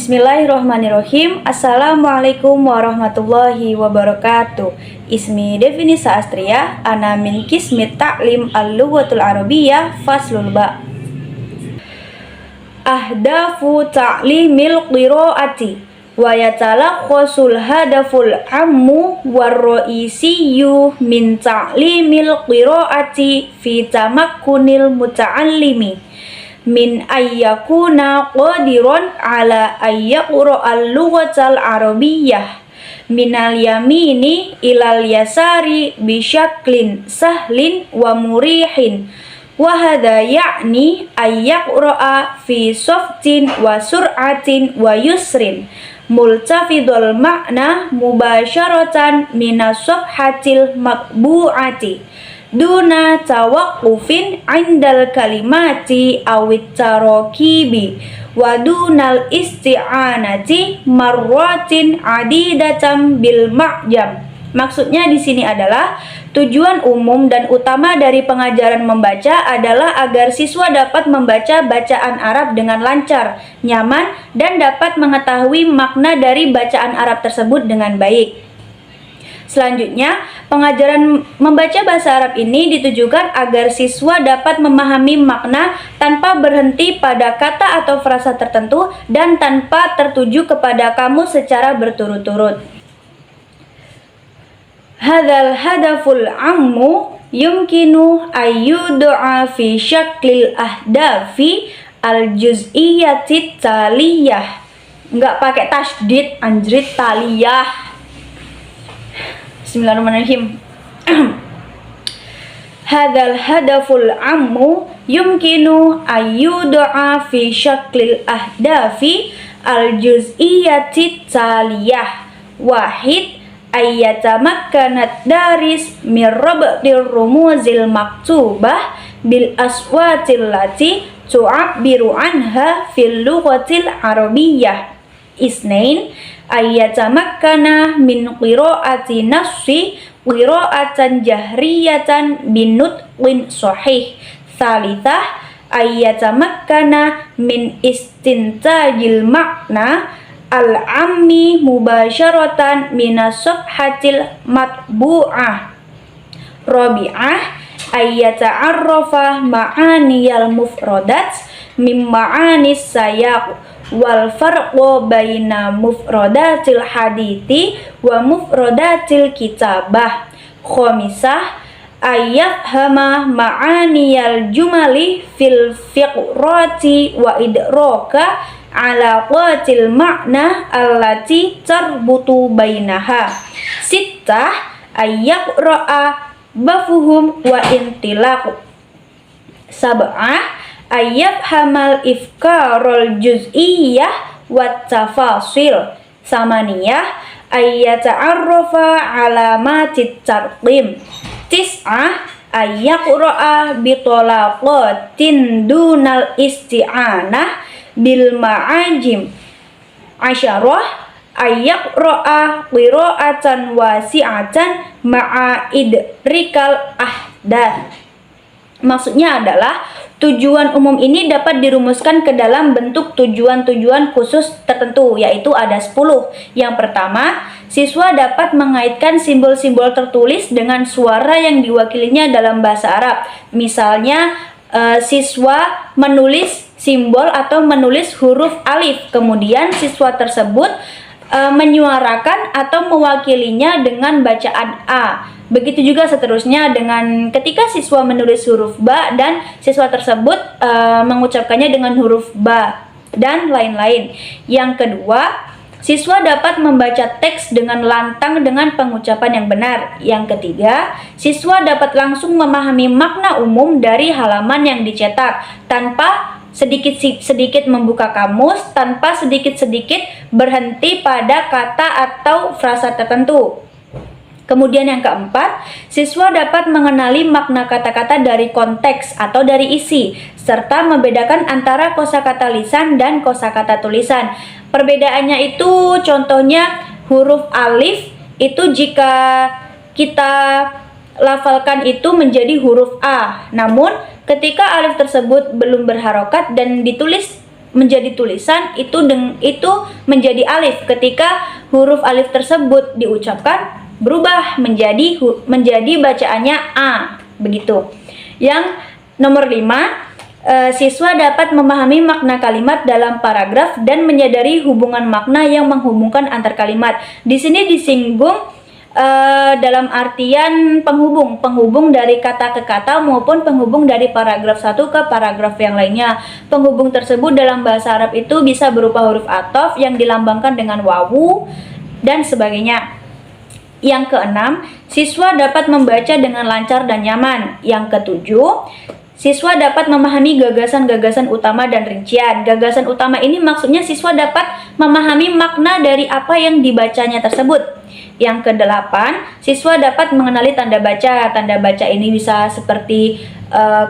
Bismillahirrahmanirrahim. Assalamualaikum warahmatullahi wabarakatuh. Ismi Definisa Astria, ana min Qismit Ta'lim Al-Lughatul Arabiyyah Faslul Ba. Ahdafu ta'limil qiraati wa yatalakhasul hadaful ammu war-ra'isiyyu min ta'limil qiraati fi tamakkunil muta'allimi min ayyakuna qadiron ala ayyaqra'al lughatal arabiyyah minal yamini ilal yasari bisyaklin sahlin wa murihin wa hadha ya'ni ayyaqra'a fi softin wa sur'atin wa yusrin multafidul ma'na mubasyaratan minas sofhatil makbu'ati duna tawaqqufin indal kalimati awit tarakibi wa dunal isti'anati marratin adidatan bil ma'jam. Maksudnya di sini adalah tujuan umum dan utama dari pengajaran membaca adalah agar siswa dapat membaca bacaan Arab dengan lancar, nyaman, dan dapat mengetahui makna dari bacaan Arab tersebut dengan baik. Selanjutnya, pengajaran membaca bahasa Arab ini ditujukan agar siswa dapat memahami makna tanpa berhenti pada kata atau frasa tertentu dan tanpa tertuju kepada kamus secara berturut-turut. Hadzal hadaful ammu yumkinu ayyud'a fi syaklil ahdafi al-juz'iyyati taliyah. Enggak pakai tasydid, anjrit, taliyah. Bismillahirrahmanirrahim. Hadzal hadaful ammu yumkinu ayyud'a fi syaklil ahdafi al-juz'iyyati taliyah. Wahid ayyatamakkanat daris min rabdir rumuzil maktubah bil aswatil lati tu'abbiru anha fil lughatil arabiyyah. Isnain ayyatamakkana min qiraati nafsi qiraatan jahriyatan bin nutqin sahih. Tsalitsah ayyatamakkana min istintajil makna al-ammi mubasyaratan minas safhatil matbu'ah. Rabi'ah ayyata'arrafa ma'aniyal mufradat min ma'anis sayaq wal farqu baina mufradatil hadithi wa mufradatil kitabah. Khamisah ayyafhama ma'aniyal jumali fil fiqrati wa idraka alaqatil ma'na allati tarbutu bainaha. Sittah ayyaqra'a bafuhum wa intilaq. Sab'ah ayyafhamal ifkarul juz'iyyah wat tafasil. Samaniyah ayyata'arrafa alamatit tarqim. Tis'ah ayyaqra'a bitolaqatin dunal isti'anah bil ma'ajim. Asyarah ayyaqra'a qira'atan wasi'atan ma'a idrikal ahdath. Maksudnya adalah tujuan umum ini dapat dirumuskan ke dalam bentuk tujuan-tujuan khusus tertentu, yaitu ada 10. Yang pertama, siswa dapat mengaitkan simbol-simbol tertulis dengan suara yang diwakilinya dalam bahasa Arab. Misalnya, siswa menulis simbol atau menulis huruf alif, kemudian siswa tersebut menyuarakan atau mewakilinya dengan bacaan A. Begitu juga seterusnya dengan ketika siswa menulis huruf ba dan siswa tersebut mengucapkannya dengan huruf ba dan lain-lain. Yang kedua, siswa dapat membaca teks dengan lantang dengan pengucapan yang benar. Yang ketiga, siswa dapat langsung memahami makna umum dari halaman yang dicetak tanpa sedikit-sedikit membuka kamus, tanpa sedikit-sedikit berhenti pada kata atau frasa tertentu. Kemudian yang keempat, siswa dapat mengenali makna kata-kata dari konteks atau dari isi, serta membedakan antara kosakata lisan dan kosakata tulisan. Perbedaannya itu contohnya huruf alif itu jika kita lafalkan itu menjadi huruf A. Namun ketika alif tersebut belum berharokat dan ditulis menjadi tulisan itu menjadi alif ketika huruf alif tersebut diucapkan berubah menjadi bacaannya A, begitu. Yang nomor 5, siswa dapat memahami makna kalimat dalam paragraf dan menyadari hubungan makna yang menghubungkan antar kalimat. Di sini disinggung dalam artian penghubung dari kata ke kata maupun penghubung dari paragraf satu ke paragraf yang lainnya. Penghubung tersebut dalam bahasa Arab itu bisa berupa huruf athof yang dilambangkan dengan wawu dan sebagainya. Yang keenam, siswa dapat membaca dengan lancar dan nyaman. Yang ketujuh, siswa dapat memahami gagasan-gagasan utama dan rincian. Gagasan utama ini maksudnya siswa dapat memahami makna dari apa yang dibacanya tersebut. Yang kedelapan, siswa dapat mengenali tanda baca. Tanda baca ini bisa seperti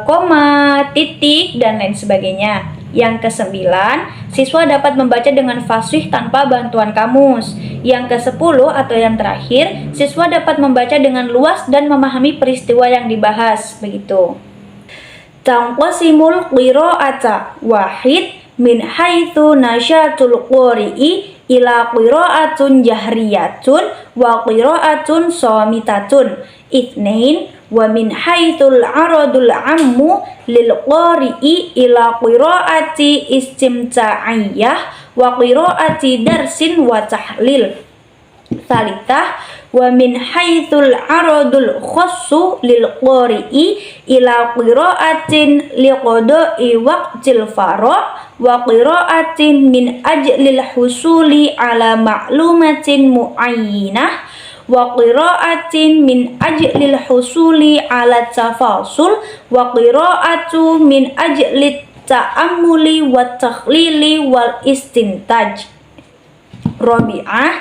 koma, titik, dan lain sebagainya. Yang kesembilan, siswa dapat membaca dengan fasih tanpa bantuan kamus. Yang kesepuluh atau yang terakhir, siswa dapat membaca dengan luas dan memahami peristiwa yang dibahas. Begitu. Tanqasimul qira'ata wahid min haitsu nasyatul qari'i ila qira'atun jahriyatun wa qira'atun shamitatun. Itsnain wa min haitsul aradul ammu lil qari'i ila qira'ati istimta'iyah wa qira'ati darsin wa tahlil. Tsalitsah wa min haitsul aradul khassu lil qari'i ila qira'atin liqada'i waqtil fara' wa qira'atin min ajlil husuli ala ma'lumatin muayyinah wa qira'atin min ajlil husuli ala tafasul wa qira'atu min ajlit ta'ammuli wa takhlili wal istintaj. Rabi'ah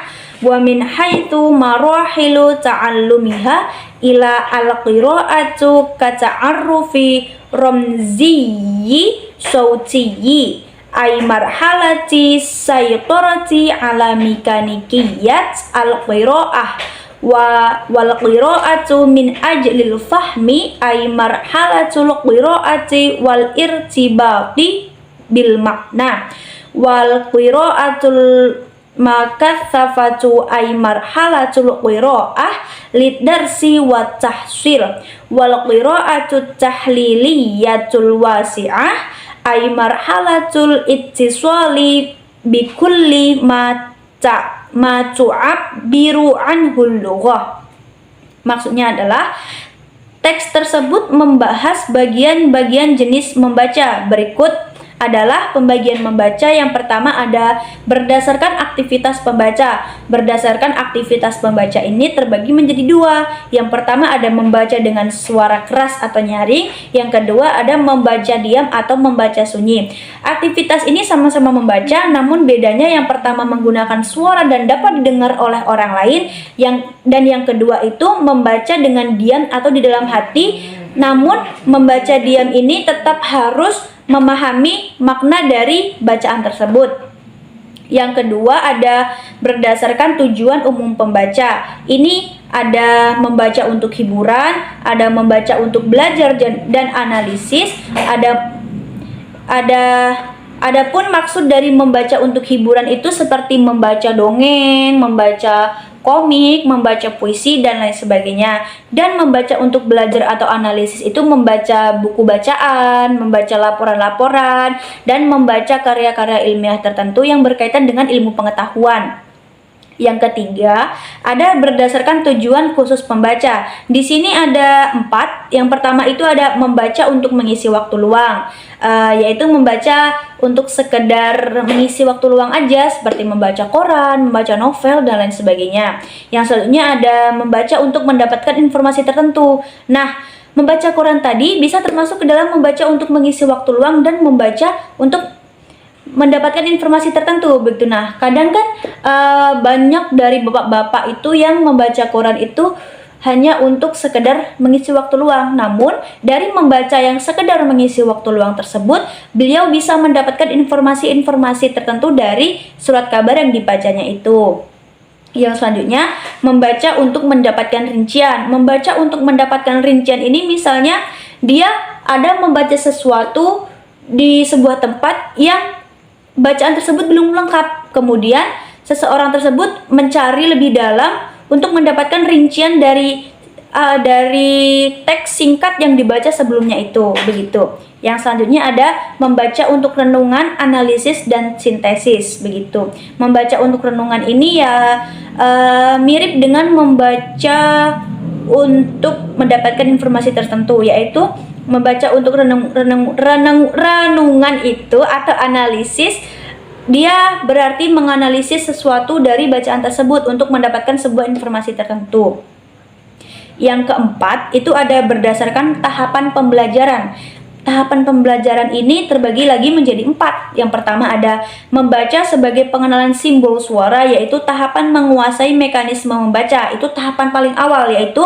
wa min haitsu marahilu ta'allumiha ila al-qira'atu kata'arrufi ramziyyi sautiyyi ay marhalati saytorati ala mekanikiyat al-qira'ah wal qira'atu min ajlil fahmi ay marhalatul qira'ati wal irtibati bil makna wal qira'atul makatsafatu ay marhalatul qira'ah lidarsi wa tahsil wal qira'atu tahliliyatul wasi'ah ay marhalatul ittisali bikulli ma tu'abbiru anhul lughah. Maksudnya adalah teks tersebut membahas bagian-bagian jenis membaca. Berikut adalah pembagian membaca. Yang pertama ada berdasarkan aktivitas pembaca. Berdasarkan aktivitas pembaca ini terbagi menjadi dua. Yang pertama ada membaca dengan suara keras atau nyaring. Yang kedua ada membaca diam atau membaca sunyi. Aktivitas ini sama-sama membaca, namun bedanya yang pertama menggunakan suara dan dapat didengar oleh orang lain, dan yang kedua itu membaca dengan diam atau di dalam hati. Namun membaca diam ini tetap harus memahami makna dari bacaan tersebut. Yang kedua ada berdasarkan tujuan umum pembaca. Ini ada membaca untuk hiburan, ada membaca untuk belajar dan analisis, adapun maksud dari membaca untuk hiburan itu seperti membaca dongeng, membaca komik, membaca puisi, dan lain sebagainya. Dan membaca untuk belajar atau analisis itu membaca buku bacaan, membaca laporan-laporan, dan membaca karya-karya ilmiah tertentu yang berkaitan dengan ilmu pengetahuan. Yang ketiga, ada berdasarkan tujuan khusus pembaca. Di sini ada 4. Yang pertama itu ada membaca untuk mengisi waktu luang, yaitu membaca untuk sekedar mengisi waktu luang aja, seperti membaca koran, membaca novel, dan lain sebagainya. Yang selanjutnya ada membaca untuk mendapatkan informasi tertentu. Nah, membaca koran tadi bisa termasuk ke dalam membaca untuk mengisi waktu luang dan membaca untuk mendapatkan informasi tertentu, begitu. Nah, kadang kan banyak dari bapak-bapak itu yang membaca koran itu hanya untuk sekedar mengisi waktu luang. Namun, dari membaca yang sekedar mengisi waktu luang tersebut, beliau bisa mendapatkan informasi-informasi tertentu dari surat kabar yang dibacanya itu. Yang selanjutnya, membaca untuk mendapatkan rincian. Membaca untuk mendapatkan rincian ini misalnya dia ada membaca sesuatu di sebuah tempat yang bacaan tersebut belum lengkap. Kemudian seseorang tersebut mencari lebih dalam untuk mendapatkan rincian dari teks singkat yang dibaca sebelumnya itu, begitu. Yang selanjutnya ada membaca untuk renungan, analisis, dan sintesis, begitu. Membaca untuk renungan ini ya mirip dengan membaca untuk mendapatkan informasi tertentu, yaitu membaca untuk renungan itu atau analisis. Dia berarti menganalisis sesuatu dari bacaan tersebut untuk mendapatkan sebuah informasi tertentu. Yang keempat, itu ada berdasarkan tahapan pembelajaran. Tahapan pembelajaran ini terbagi lagi menjadi 4. Yang pertama ada membaca sebagai pengenalan simbol suara, yaitu tahapan menguasai mekanisme membaca. Itu tahapan paling awal, yaitu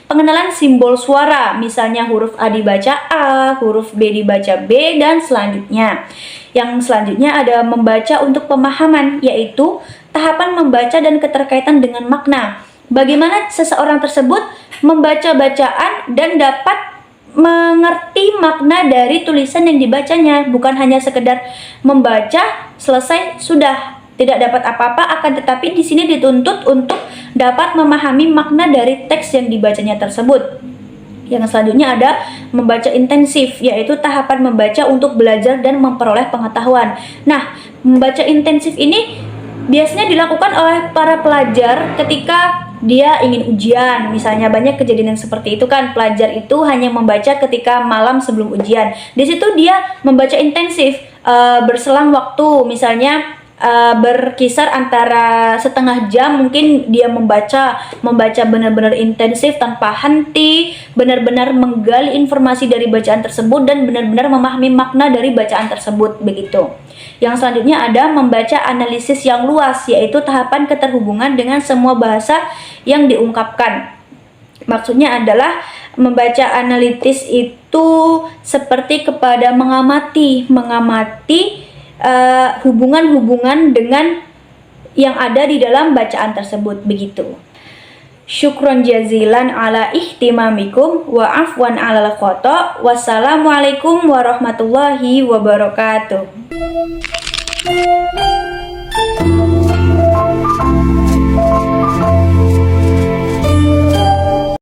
pengenalan simbol suara. Misalnya huruf A dibaca A, huruf B dibaca B, dan selanjutnya. Yang selanjutnya ada membaca untuk pemahaman, yaitu tahapan membaca dan keterkaitan dengan makna. Bagaimana seseorang tersebut membaca bacaan dan dapat mengerti makna dari tulisan yang dibacanya, bukan hanya sekedar membaca selesai sudah tidak dapat apa-apa, akan tetapi di sini dituntut untuk dapat memahami makna dari teks yang dibacanya tersebut. Yang selanjutnya ada membaca intensif, yaitu tahapan membaca untuk belajar dan memperoleh pengetahuan. Nah, membaca intensif ini biasanya dilakukan oleh para pelajar ketika dia ingin ujian. Misalnya banyak kejadian yang seperti itu kan, pelajar itu hanya membaca ketika malam sebelum ujian. Di situ dia membaca intensif, berselang waktu, misalnya berkisar antara setengah jam, mungkin dia membaca benar-benar intensif tanpa henti, benar-benar menggali informasi dari bacaan tersebut dan benar-benar memahami makna dari bacaan tersebut, begitu. Yang selanjutnya ada membaca analisis yang luas, yaitu tahapan keterhubungan dengan semua bahasa yang diungkapkan. Maksudnya adalah membaca analitis itu seperti kepada mengamati hubungan-hubungan dengan yang ada di dalam bacaan tersebut, begitu. Syukron jazilan ala ihtimamikum wa afwan alal khata. Wassalamualaikum warahmatullahi wabarakatuh.